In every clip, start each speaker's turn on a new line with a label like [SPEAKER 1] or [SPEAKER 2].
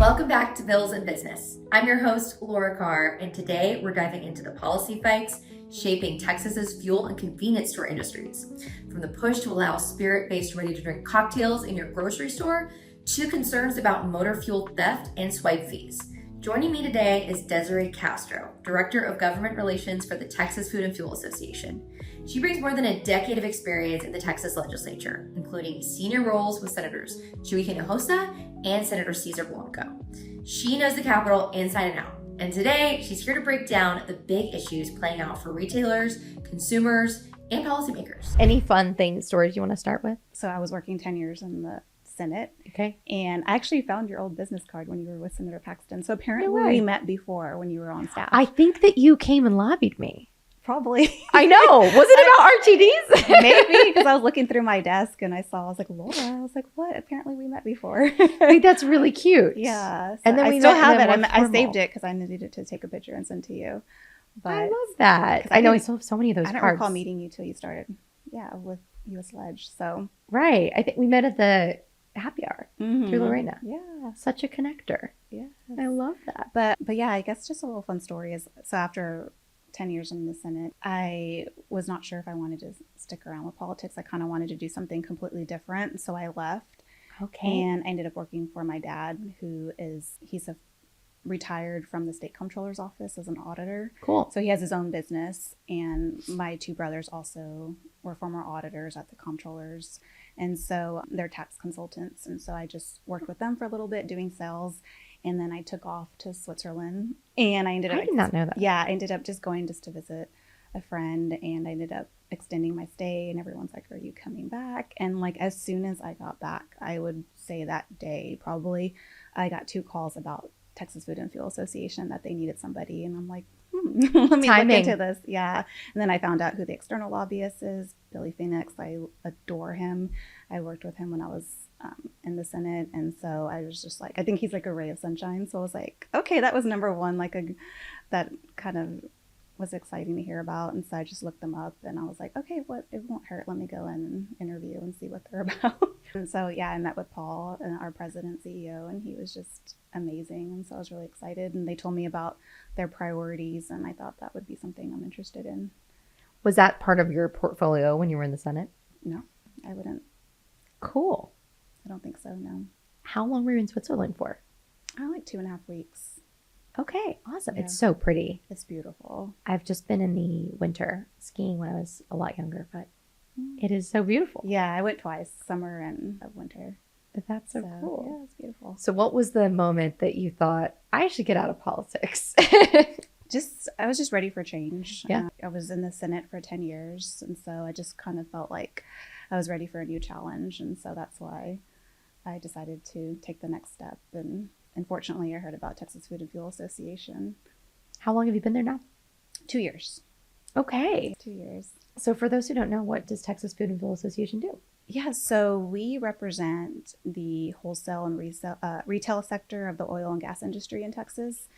[SPEAKER 1] Welcome back to Bills and Business. I'm your host, Laura Carr, and today we're diving into the policy fights shaping Texas's fuel and convenience store industries. From the push to allow spirit-based ready-to-drink cocktails in your grocery store to concerns about motor fuel theft and swipe fees. Joining me today is Desiree Castro, Director of Government Relations for the Texas Food and Fuel Association. She brings more than a decade of experience in the Texas Legislature, including senior roles with Senators Chuy Hinojosa and Senator Cesar Blanco. She knows the Capitol inside and out, and today she's here to break down the big issues playing out for retailers, consumers, and policymakers. Any fun stories you want to start with?
[SPEAKER 2] So I was working 10 years in the Senate.
[SPEAKER 1] Okay.
[SPEAKER 2] And I actually found your old business card when you were with Senator Paxton. So apparently we met before when you were on staff.
[SPEAKER 1] I think that you came and lobbied me.
[SPEAKER 2] Probably.
[SPEAKER 1] I know. Was it about RTDs?
[SPEAKER 2] Maybe, because I was looking through my desk and I was like, Laura. I was like, what? Apparently we met before.
[SPEAKER 1] I think that's really cute.
[SPEAKER 2] Yeah. So
[SPEAKER 1] and then
[SPEAKER 2] I still have it. I saved it because I needed to take a picture and send to you.
[SPEAKER 1] But I love that. I know I still have so many of those cards.
[SPEAKER 2] I don't recall meeting you till you started. Yeah, with USLege. So
[SPEAKER 1] right. I think we met at the happy hour through Lorena.
[SPEAKER 2] Yeah.
[SPEAKER 1] Such a connector.
[SPEAKER 2] Yeah.
[SPEAKER 1] I love that.
[SPEAKER 2] But yeah, I guess just a little fun story is, so after 10 years in the Senate, I was not sure if I wanted to stick around with politics. I kind of wanted to do something completely different. So I left.
[SPEAKER 1] Okay.
[SPEAKER 2] And I ended up working for my dad, he's retired from the state comptroller's office as an auditor.
[SPEAKER 1] Cool.
[SPEAKER 2] So he has his own business. And my two brothers also were former auditors at the comptrollers. And so they're tax consultants. And so I just worked with them for a little bit doing sales. And then I took off to Switzerland. And I did
[SPEAKER 1] not know that.
[SPEAKER 2] Yeah, I ended up just going to visit a friend. And I ended up extending my stay. And everyone's like, are you coming back? And like, as soon as I got back, I would say that day, probably, I got 2 calls about Texas Food and Fuel Association that they needed somebody. And I'm like, let me look into this. Yeah. And then I found out who the external lobbyist is, Billy Phoenix. I adore him. I worked with him when I was in the Senate. And so I was just like, I think he's like a ray of sunshine. So I was like, okay, that was number one, that kind of was exciting to hear about. And so I just looked them up and I was like, okay, it won't hurt. Let me go in and interview and see what they're about. And so, yeah, I met with Paul, our president, CEO, and he was just amazing. And so I was really excited. And they told me about their priorities. And I thought that would be something I'm interested in.
[SPEAKER 1] Was that part of your portfolio when you were in the Senate?
[SPEAKER 2] No, I wouldn't.
[SPEAKER 1] Cool.
[SPEAKER 2] I don't think so, no.
[SPEAKER 1] How long were you in Switzerland for?
[SPEAKER 2] Like 2.5 weeks.
[SPEAKER 1] Okay, awesome.
[SPEAKER 2] Yeah.
[SPEAKER 1] It's so pretty.
[SPEAKER 2] It's beautiful.
[SPEAKER 1] I've just been in the winter skiing when I was a lot younger, but it is so beautiful.
[SPEAKER 2] Yeah, I went twice, summer and winter.
[SPEAKER 1] That's so cool.
[SPEAKER 2] Yeah, it's beautiful.
[SPEAKER 1] So what was the moment that you thought, I should get out of politics?
[SPEAKER 2] I was just ready for change.
[SPEAKER 1] Yeah.
[SPEAKER 2] I was in the Senate for 10 years. And so I just kind of felt like I was ready for a new challenge. And so that's why I decided to take the next step. And unfortunately, I heard about Texas Food and Fuel Association.
[SPEAKER 1] How long have you been there now?
[SPEAKER 2] 2 years.
[SPEAKER 1] Okay.
[SPEAKER 2] 2 years.
[SPEAKER 1] So for those who don't know, what does Texas Food and Fuel Association do?
[SPEAKER 2] Yeah, so we represent the wholesale and retail sector of the oil and gas industry in Texas.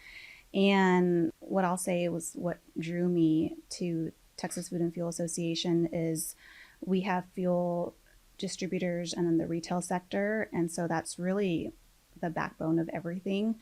[SPEAKER 2] And what I'll say was what drew me to Texas Food and Fuel Association is we have fuel distributors and then the retail sector. And so that's really the backbone of everything.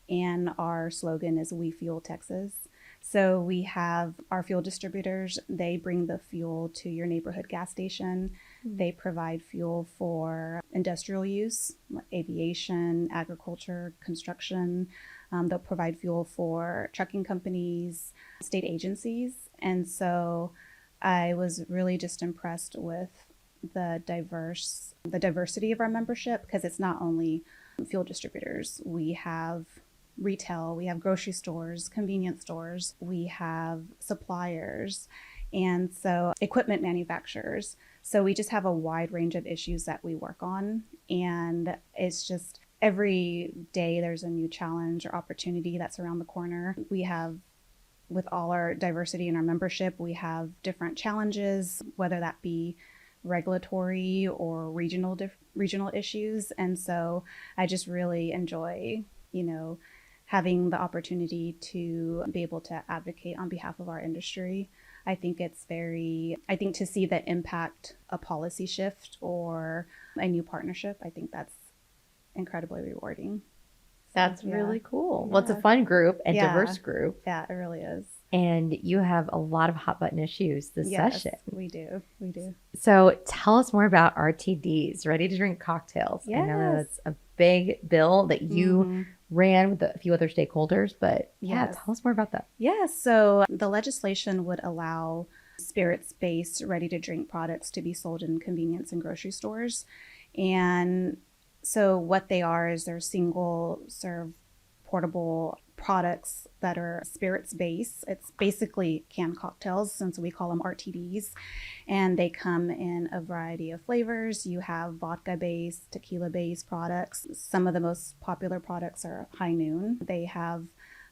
[SPEAKER 2] And our slogan is We Fuel Texas. So we have our fuel distributors. They bring the fuel to your neighborhood gas station. They provide fuel for industrial use, aviation, agriculture, construction. They'll provide fuel for trucking companies, state agencies. And so I was really just impressed with the diversity of our membership, because it's not only fuel distributors. We have retail, we have grocery stores, convenience stores, we have suppliers, and so equipment manufacturers. So we just have a wide range of issues that we work on. And it's just every day there's a new challenge or opportunity that's around the corner. We have, with all our diversity in our membership, we have different challenges, whether that be regulatory or regional issues. And so I just really enjoy, having the opportunity to be able to advocate on behalf of our industry. I think to see that impact a policy shift or a new partnership, I think that's incredibly rewarding.
[SPEAKER 1] That's
[SPEAKER 2] yeah.
[SPEAKER 1] really cool.
[SPEAKER 2] Yeah.
[SPEAKER 1] Well, it's a fun group and
[SPEAKER 2] Yeah.
[SPEAKER 1] diverse group.
[SPEAKER 2] Yeah, it really is.
[SPEAKER 1] And you have a lot of hot button issues this session.
[SPEAKER 2] We do. We do.
[SPEAKER 1] So tell us more about RTDs, ready to drink cocktails.
[SPEAKER 2] Yes.
[SPEAKER 1] I know that it's a big bill that you ran with a few other stakeholders, but yeah, tell us more about that.
[SPEAKER 2] Yeah, so the legislation would allow spirits-based ready-to-drink products to be sold in convenience and grocery stores. And so what they are is they're single-serve portable products that are spirits-based. It's basically canned cocktails, since we call them RTDs. And they come in a variety of flavors. You have vodka-based, tequila-based products. Some of the most popular products are High Noon. They have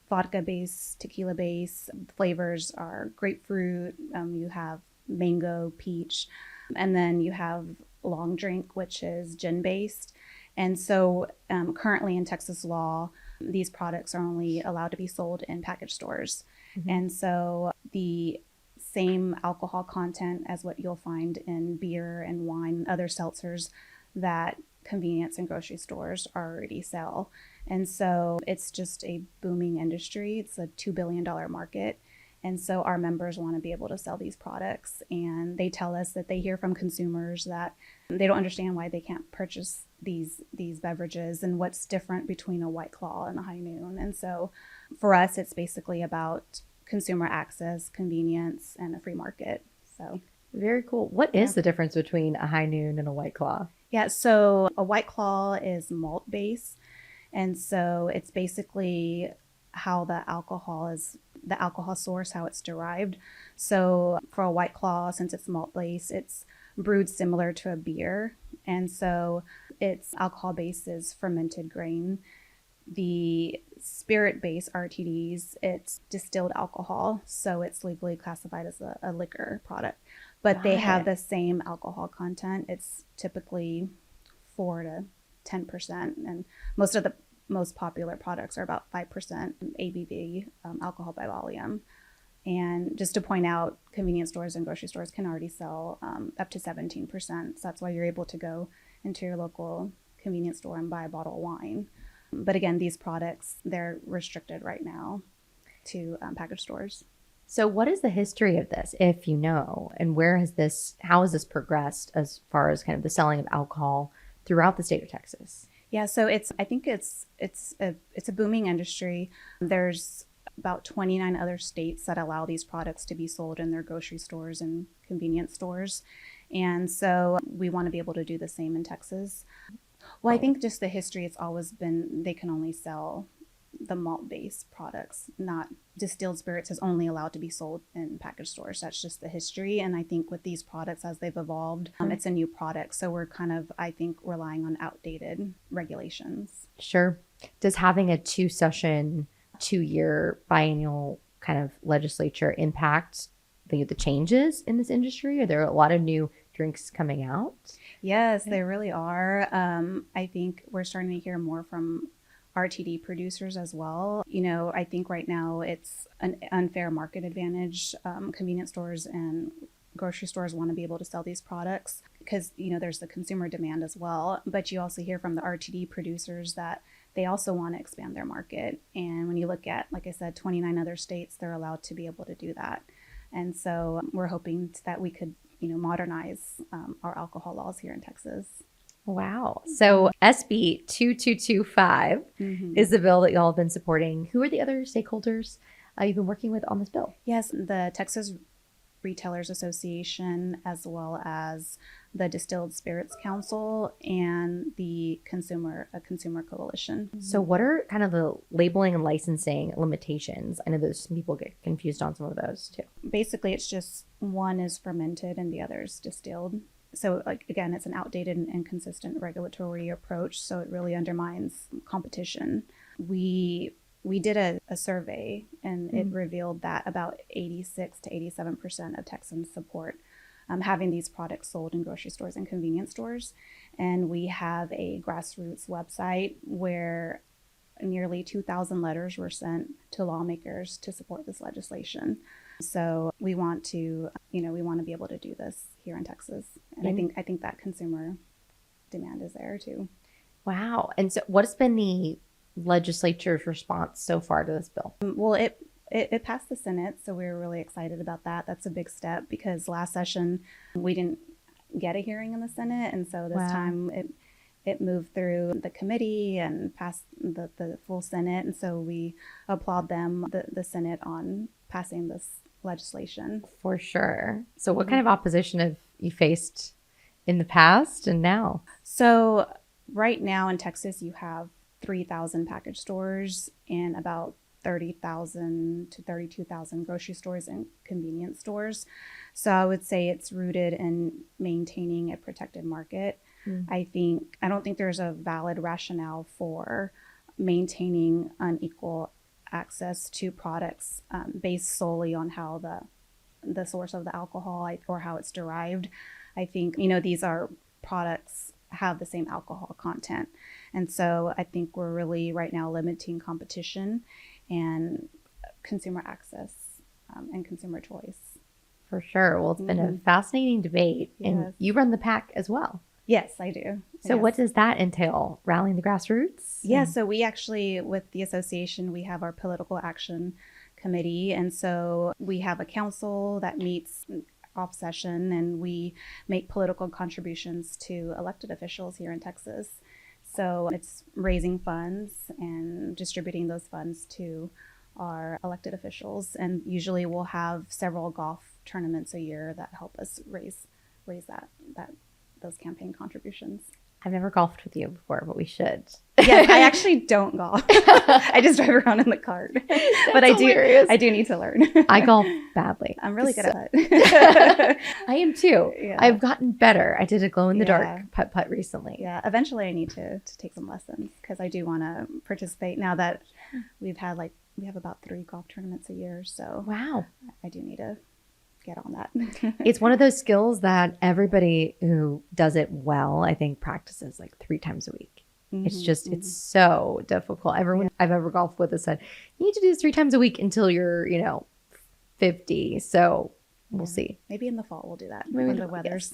[SPEAKER 2] vodka-based, tequila-based. Flavors are grapefruit. You have mango, peach. And then you have Long Drink, which is gin-based. And so currently in Texas law, these products are only allowed to be sold in package stores. And so the same alcohol content as what you'll find in beer and wine and other seltzers that convenience and grocery stores already sell. And so it's just a booming industry. It's a $2 billion market. And so our members want to be able to sell these products. And they tell us that they hear from consumers that they don't understand why they can't purchase these beverages and what's different between a White Claw and a High Noon. And so for us, it's basically about consumer access, convenience, and a free market. So
[SPEAKER 1] very cool. What is the difference between a High Noon and a White Claw?
[SPEAKER 2] Yeah, so a White Claw is malt based. And so it's basically how the alcohol source, how it's derived. So for a White Claw, since it's malt based, it's brewed similar to a beer. And so its alcohol base is fermented grain. The spirit-based RTDs, it's distilled alcohol. So it's legally classified as a liquor product. But they have the same alcohol content. It's typically 4 to 10%. And most of the most popular products are about 5% ABV, alcohol by volume. And just to point out, convenience stores and grocery stores can already sell up to 17%. So that's why you're able to go into your local convenience store and buy a bottle of wine. But again, these products, they're restricted right now to package stores.
[SPEAKER 1] So what is the history of this, if you know, and how has this progressed as far as kind of the selling of alcohol throughout the state of Texas?
[SPEAKER 2] Yeah, so I think it's a booming industry. There's about 29 other states that allow these products to be sold in their grocery stores and convenience stores. And so we want to be able to do the same in Texas. Well, I think just the history, it's always been they can only sell the malt-based products, not distilled spirits is only allowed to be sold in package stores. That's just the history. And I think with these products, as they've evolved, it's a new product. So we're kind of, I think, relying on outdated regulations.
[SPEAKER 1] Sure. Does having a 2-year biennial kind of legislature impact the changes in this industry? Are there a lot of new drinks coming out?
[SPEAKER 2] Yes, there really are. I think we're starting to hear more from RTD producers as well. I think right now it's an unfair market advantage. Convenience stores and grocery stores want to be able to sell these products because, there's the consumer demand as well. But you also hear from the RTD producers that they also want to expand their market. And when you look at, like I said, 29 other states, they're allowed to be able to do that. And so we're hoping that we could, modernize our alcohol laws here in Texas.
[SPEAKER 1] Wow. So SB 2225 is the bill that y'all have been supporting. Who are the other stakeholders you've been working with on this bill?
[SPEAKER 2] Yes, the Texas Retailers Association, as well as the Distilled Spirits Council and the Consumer Coalition.
[SPEAKER 1] So what are kind of the labeling and licensing limitations? I know that some people get confused on some of those too.
[SPEAKER 2] Basically, it's just one is fermented and the other is distilled. So again, it's an outdated and inconsistent regulatory approach. So it really undermines competition. We did a survey and it revealed that about 86 to 87% of Texans support having these products sold in grocery stores and convenience stores. And we have a grassroots website where nearly 2,000 letters were sent to lawmakers to support this legislation. So we want to, we want to be able to do this here in Texas. And I think that consumer demand is there too.
[SPEAKER 1] Wow. And so what has been the legislature's response so far to this bill?
[SPEAKER 2] Well, it passed the Senate, so we were really excited about that. That's a big step because last session we didn't get a hearing in the Senate, and so this time it moved through the committee and passed the full Senate, and so we applaud them, the Senate, on passing this legislation.
[SPEAKER 1] For sure. So what kind of opposition have you faced in the past and now?
[SPEAKER 2] So right now in Texas, you have 3,000 package stores and about 30,000 to 32,000 grocery stores and convenience stores. So I would say it's rooted in maintaining a protected market. I don't think there's a valid rationale for maintaining unequal access to products based solely on how the source of the alcohol or how it's derived. I think, these are products have the same alcohol content. And so I think we're really right now limiting competition and consumer access and consumer choice.
[SPEAKER 1] For sure. Well, it's been a fascinating debate.
[SPEAKER 2] Yes.
[SPEAKER 1] And you run the PAC as well.
[SPEAKER 2] Yes, I do.
[SPEAKER 1] So what does that entail? Rallying the grassroots?
[SPEAKER 2] Yeah, so we actually, with the association, we have our political action committee. And so we have a council that meets off session, and we make political contributions to elected officials here in Texas. So it's raising funds and distributing those funds to our elected officials. And usually we'll have several golf tournaments a year that help us raise those campaign contributions.
[SPEAKER 1] I've never golfed with you before, but we should.
[SPEAKER 2] Yes, I actually don't golf. I just drive around in the cart. But I do need to learn.
[SPEAKER 1] I golf badly.
[SPEAKER 2] I'm really good at it.
[SPEAKER 1] I am too.
[SPEAKER 2] Yeah.
[SPEAKER 1] I've gotten better. I did a glow in the dark putt recently.
[SPEAKER 2] Yeah, eventually I need to take some lessons because I do want to participate now that we have about 3 golf tournaments a year. So
[SPEAKER 1] wow,
[SPEAKER 2] I do need to get on that.
[SPEAKER 1] It's one of those skills that everybody who does it well, I think, practices like 3 times a week. It's just, it's so difficult. Everyone I've ever golfed with has said, you need to do this 3 times a week until you're, 50. So we'll see.
[SPEAKER 2] Maybe in the fall we'll do that
[SPEAKER 1] Maybe
[SPEAKER 2] when the weather's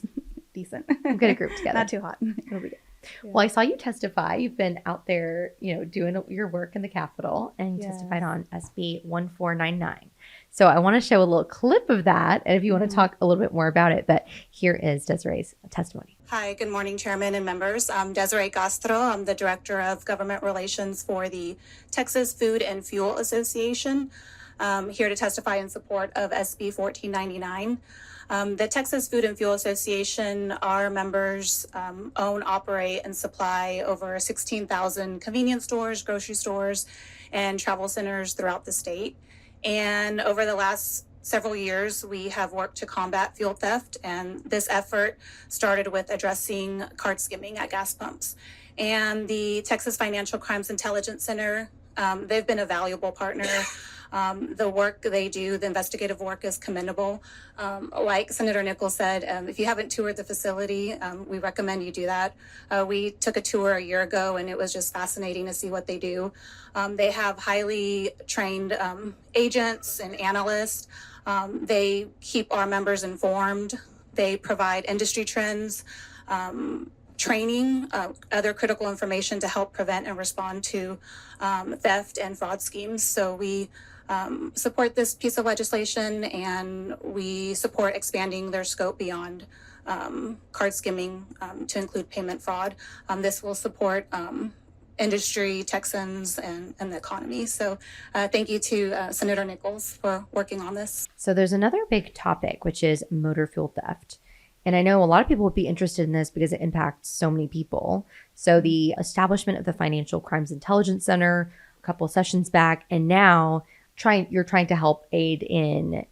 [SPEAKER 2] decent.
[SPEAKER 1] We'll get a group together.
[SPEAKER 2] Not too hot.
[SPEAKER 1] It'll be good. Yeah. Well, I saw you testify. You've been out there, doing your work in the Capitol, and you testified on SB 1499. So I want to show a little clip of that, and if you want to talk a little bit more about it, but here is Desiree's testimony.
[SPEAKER 3] Hi, good morning, Chairman and members. I'm Desiree Castro. I'm the Director of Government Relations for the Texas Food and Fuel Association. I'm here to testify in support of SB 1499. The Texas Food and Fuel Association, our members own, operate, and supply over 16,000 convenience stores, grocery stores, and travel centers throughout the state. And over the last several years, we have worked to combat fuel theft, and this effort started with addressing card skimming at gas pumps. And the Texas Financial Crimes Intelligence Center, they've been a valuable partner. The work they do, the investigative work, is commendable. Like Senator Nichols said, if you haven't toured the facility, we recommend you do that. We took a tour a year ago, and it was just fascinating to see what they do. They have highly trained agents and analysts. They keep our members informed. They provide industry trends, training, other critical information to help prevent and respond to theft and fraud schemes. So we support this piece of legislation, and we support expanding their scope beyond card skimming to include payment fraud. This will support industry, Texans, and the economy. So thank you to Senator Nichols for working on this.
[SPEAKER 1] So there's another big topic, which is motor fuel theft. And I know a lot of people would be interested in this because it impacts so many people. So the establishment of the Financial Crimes Intelligence Center a couple of sessions back, and now you're trying to help aid in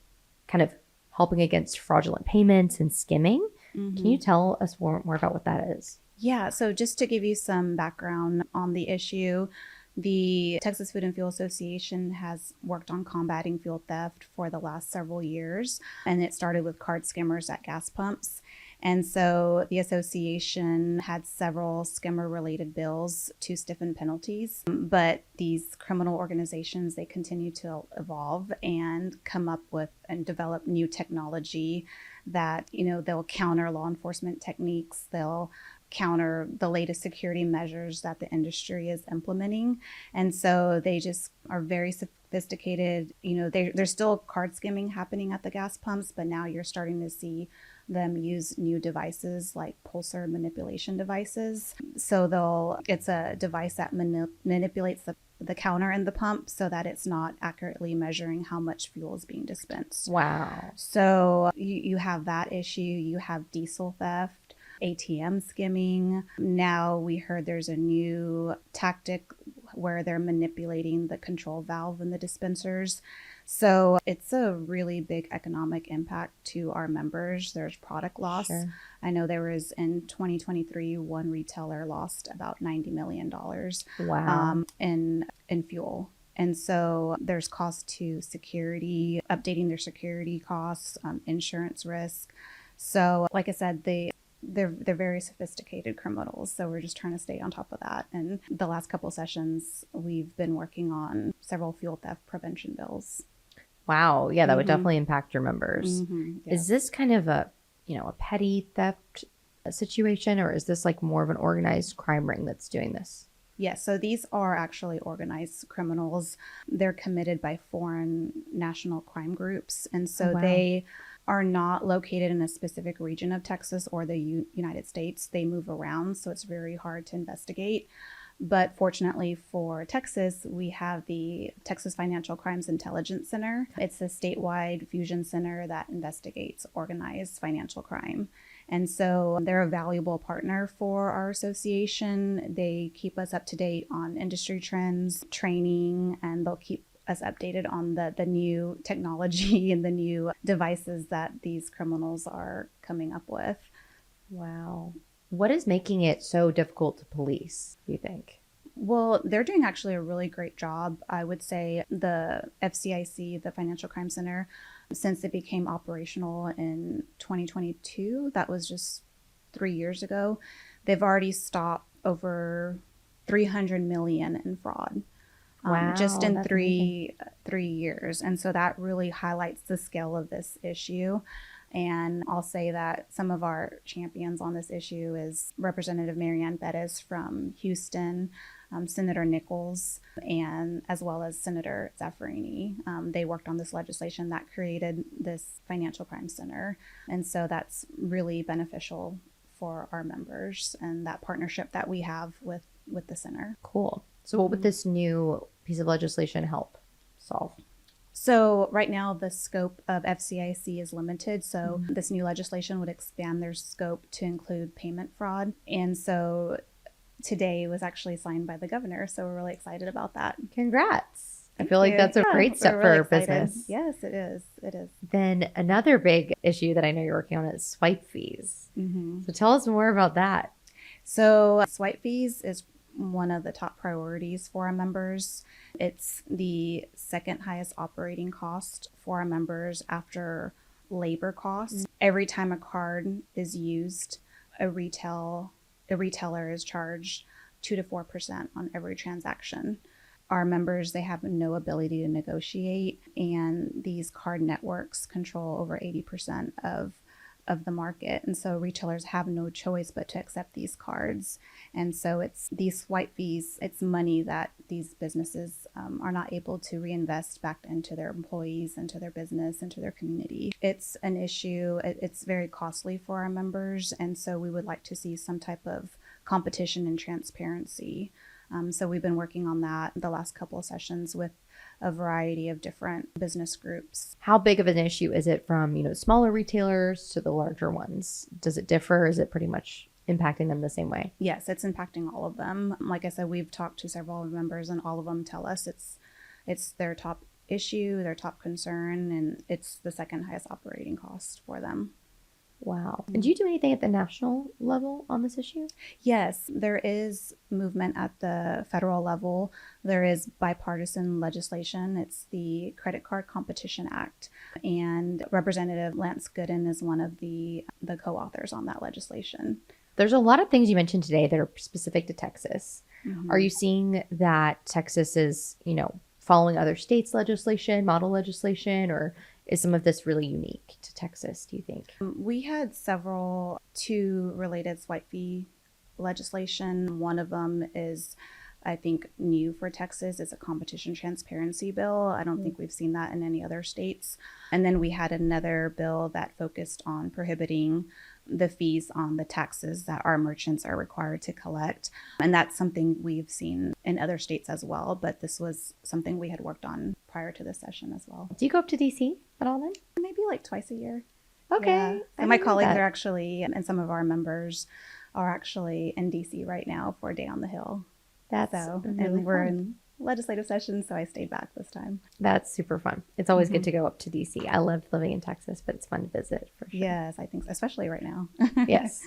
[SPEAKER 1] kind of helping against fraudulent payments and skimming. Can you tell us more about what that is?
[SPEAKER 2] Yeah, so just to give you some background on the issue, the Texas Food and Fuel Association has worked on combating fuel theft for the last several years, and it started with card skimmers at gas pumps. And so the association had several skimmer-related bills to stiffen penalties, but these criminal organizations, they continue to evolve and come up with and develop new technology that, they'll counter law enforcement techniques. They'll counter the latest security measures that the industry is implementing. And so they just are very sophisticated. There's still card skimming happening at the gas pumps, but now you're starting to see them use new devices like pulsar manipulation devices. So it's a device that manipulates the counter in the pump so that it's not accurately measuring how much fuel is being dispensed.
[SPEAKER 1] Wow.
[SPEAKER 2] So you have that issue. You have diesel theft, ATM skimming. Now we heard there's a new tactic where they're manipulating the control valve in the dispensers. So it's a really big economic impact to our members. There's product loss.
[SPEAKER 1] Sure.
[SPEAKER 2] I know there was in 2023, one retailer lost about $90 million
[SPEAKER 1] Wow.
[SPEAKER 2] in fuel. And so there's cost to security, updating their security costs, insurance risk. So like I said, they're very sophisticated criminals. So we're just trying to stay on top of that. And the last couple sessions, we've been working on several fuel theft prevention bills.
[SPEAKER 1] Wow. Yeah, that would definitely impact your members.
[SPEAKER 2] Yeah.
[SPEAKER 1] Is this kind of a petty theft situation, or is this like more of an organized crime ring that's doing this?
[SPEAKER 2] Yes, so these are actually organized criminals. They're committed by foreign national crime groups. And so they are not located in a specific region of Texas or the United States. They move around, so it's very hard to investigate. But fortunately for Texas, we have the Texas Financial Crimes Intelligence Center. It's a statewide fusion center that investigates organized financial crime. And so they're a valuable partner for our association. They keep us up to date on industry trends, training, and they'll keep us updated on the new technology and the new devices that these criminals are coming up with.
[SPEAKER 1] Wow. What is making it so difficult to police, do you think?
[SPEAKER 2] Well, they're doing actually a really great job. I would say the FCIC, the Financial Crime Center, since it became operational in 2022, that was just 3 years ago, they've already stopped over 300 million in fraud.
[SPEAKER 1] Wow,
[SPEAKER 2] just in
[SPEAKER 1] that's
[SPEAKER 2] three years. And so that really highlights the scale of this issue. And I'll say that some of our champions on this issue is Representative Marianne Bettis from Houston, Senator Nichols, and as well as Senator Zaffirini. They worked on this legislation that created this financial crime center. And so that's really beneficial for our members and that partnership that we have with the center.
[SPEAKER 1] Cool. So what would this new piece of legislation help solve?
[SPEAKER 2] So right now the scope of FCIC is limited. So this new legislation would expand their scope to include payment fraud. And so today was actually signed by the governor. So we're really excited about that.
[SPEAKER 1] Congrats. I feel like that's a great step for business.
[SPEAKER 2] Yes, it is. It is.
[SPEAKER 1] Then another big issue that I know you're working on is swipe fees. So tell us more about that.
[SPEAKER 2] So swipe fees is one of the top priorities for our members. It's the second highest operating cost for our members after labor costs. Every time a card is used, a retailer is charged 2 to 4% on every transaction. Our members, they have no ability to negotiate, and these card networks control over 80% of the market. And so retailers have no choice but to accept these cards. And so it's these swipe fees, it's money that these businesses are not able to reinvest back into their employees, into their business, into their community. It's an issue. It's very costly for our members. And so we would like to see some type of competition and transparency. So we've been working on that the last couple of sessions with a variety of different business groups.
[SPEAKER 1] How big of an issue is it from, smaller retailers to the larger ones? Does it differ? Is it pretty much impacting them the same way?
[SPEAKER 2] Yes, it's impacting all of them. Like I said, we've talked to several members and all of them tell us it's their top issue, their top concern, and it's the second highest operating cost for them.
[SPEAKER 1] Wow. And do you do anything at the national level on this issue?
[SPEAKER 2] Yes, there is movement at the federal level. There is bipartisan legislation. It's the Credit Card Competition Act. And Representative Lance Gooden is one of the co-authors on that legislation.
[SPEAKER 1] There's a lot of things you mentioned today that are specific to Texas. Are you seeing that Texas is, following other states' legislation, model legislation, or is some of this really unique to Texas, do you think?
[SPEAKER 2] We had two related swipe fee legislation. One of them is, I think, new for Texas. Is a competition transparency bill. I don't think we've seen that in any other states. And then we had another bill that focused on prohibiting the fees on the taxes that our merchants are required to collect. And that's something we've seen in other states as well. But this was something we had worked on prior to this session as well.
[SPEAKER 1] Do you go up to DC at all then?
[SPEAKER 2] Maybe like twice a year.
[SPEAKER 1] Okay.
[SPEAKER 2] Yeah. And my colleagues are actually, and some of our members are actually in DC right now for a day on the Hill.
[SPEAKER 1] That's
[SPEAKER 2] and
[SPEAKER 1] really
[SPEAKER 2] we're
[SPEAKER 1] fun.
[SPEAKER 2] in legislative session, so I stayed back this time.
[SPEAKER 1] That's super fun. It's always good to go up to DC. I loved living in Texas, but it's fun to visit for sure.
[SPEAKER 2] Yes, I think so, especially right now.
[SPEAKER 1] Yes.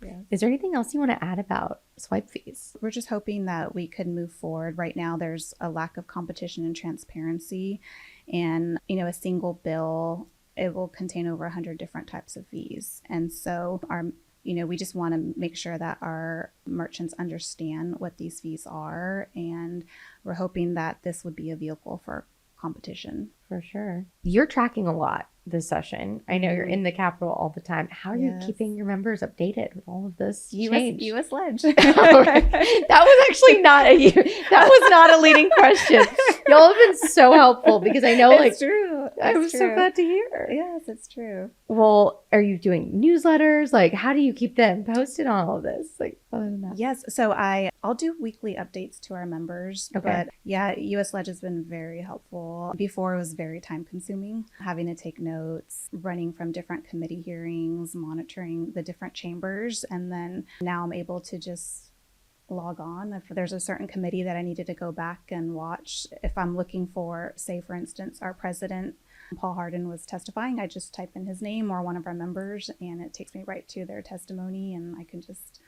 [SPEAKER 2] Yes.
[SPEAKER 1] Is there anything else you want to add about swipe fees?
[SPEAKER 2] We're just hoping that we could move forward. Right now, there's a lack of competition and transparency, and a single bill, it will contain over 100 different types of fees. And so we just want to make sure that our merchants understand what these fees are. And we're hoping that this would be a vehicle for competition.
[SPEAKER 1] For sure. You're tracking a lot this session. I know you're in the Capitol all the time. How are you keeping your members updated with all of this change?
[SPEAKER 2] USLege.
[SPEAKER 1] That was actually not a leading question. Y'all have been so helpful because I know
[SPEAKER 2] It's true.
[SPEAKER 1] I'm so glad to hear.
[SPEAKER 2] Yes, it's true.
[SPEAKER 1] Well, are you doing newsletters? Like, how do you keep them posted on all of this? Like, other than that?
[SPEAKER 2] Yes. So I'll do weekly updates to our members.
[SPEAKER 1] Okay.
[SPEAKER 2] But yeah, USLege has been very helpful. Before it was very time consuming, having to take notes, running from different committee hearings, monitoring the different chambers. And then now I'm able to just log on. If there's a certain committee that I needed to go back and watch, if I'm looking for, say, for instance, our president, Paul Hardin, was testifying, I just type in his name or one of our members and it takes me right to their testimony, and I can just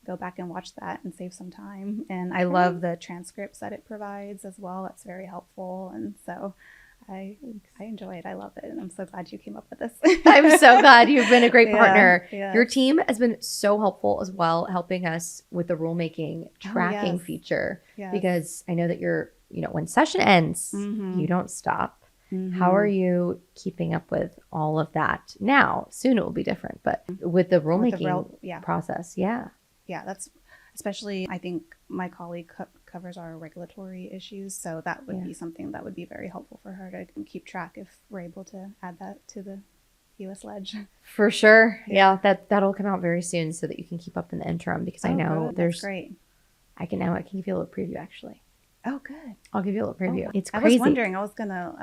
[SPEAKER 2] go back and watch that and save some time. And I love the transcripts that it provides as well. It's very helpful. And so I enjoy it. I love it. And I'm so glad you came up with this.
[SPEAKER 1] I'm so glad. You've been a great partner.
[SPEAKER 2] Yeah.
[SPEAKER 1] Your team has been so helpful as well, helping us with the rulemaking tracking feature.
[SPEAKER 2] Yes.
[SPEAKER 1] Because I know that when session ends, you don't stop. How are you keeping up with all of that? Now, soon it will be different, but with the rulemaking process,
[SPEAKER 2] Yeah, that's especially, I think my colleague covers our regulatory issues. So that would be something that would be very helpful for her to keep track if we're able to add that to the USLege.
[SPEAKER 1] For sure. Yeah, that'll come out very soon so that you can keep up in the interim, because I know
[SPEAKER 2] there's great.
[SPEAKER 1] I can give you a little preview actually.
[SPEAKER 2] Oh, good.
[SPEAKER 1] I'll give you a little preview. It's crazy.
[SPEAKER 2] I was wondering, I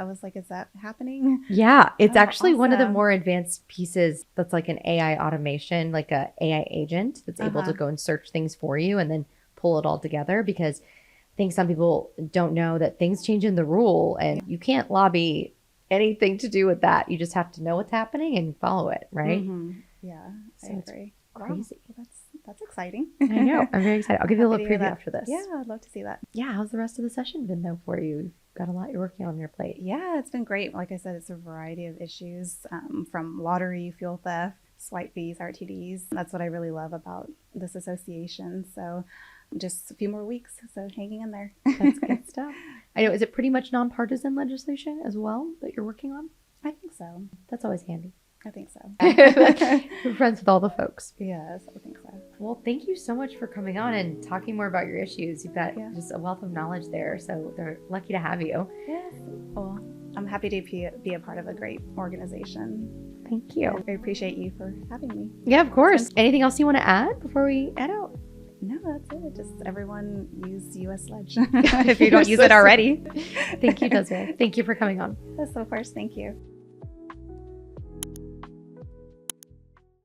[SPEAKER 2] was like, is that happening?
[SPEAKER 1] Yeah, it's actually one of the
[SPEAKER 2] awesome.
[SPEAKER 1] more advanced pieces that's like an AI automation, like a AI agent that's able to go and search things for you and then pull it all together, because I think some people don't know that things change in the rule and you can't lobby anything to do with that. You just have to know what's happening and follow it, right?
[SPEAKER 2] Yeah,
[SPEAKER 1] So
[SPEAKER 2] I agree.
[SPEAKER 1] Crazy.
[SPEAKER 2] Well, that's exciting.
[SPEAKER 1] I know. I'm very excited. I'll give you a little preview
[SPEAKER 2] that.
[SPEAKER 1] after this.
[SPEAKER 2] Yeah, I'd love to see that.
[SPEAKER 1] Yeah. How's the rest of the session been though for you? You've got a lot you're working on your plate.
[SPEAKER 2] Yeah, it's been great. Like I said, it's a variety of issues, from lottery, fuel theft, swipe fees, RTDs. That's what I really love about this association. So just a few more weeks. So hanging in there.
[SPEAKER 1] That's good stuff. I know. Is it pretty much nonpartisan legislation as well that you're working on?
[SPEAKER 2] I think so.
[SPEAKER 1] That's always handy.
[SPEAKER 2] I think so.
[SPEAKER 1] We're friends with all the folks.
[SPEAKER 2] Yes, I think so.
[SPEAKER 1] Well, thank you so much for coming on and talking more about your issues. You've got just a wealth of knowledge there, so they're lucky to have you.
[SPEAKER 2] Yes. Well, I'm happy to be a part of a great organization.
[SPEAKER 1] Thank you.
[SPEAKER 2] I appreciate you for having me.
[SPEAKER 1] Yeah, of course. Anything else you want to add before we head out?
[SPEAKER 2] No, that's it. Just everyone use USLege if you don't use it already.
[SPEAKER 1] Thank you, Desiree. Thank you for coming on.
[SPEAKER 2] Yes, of course. Thank you.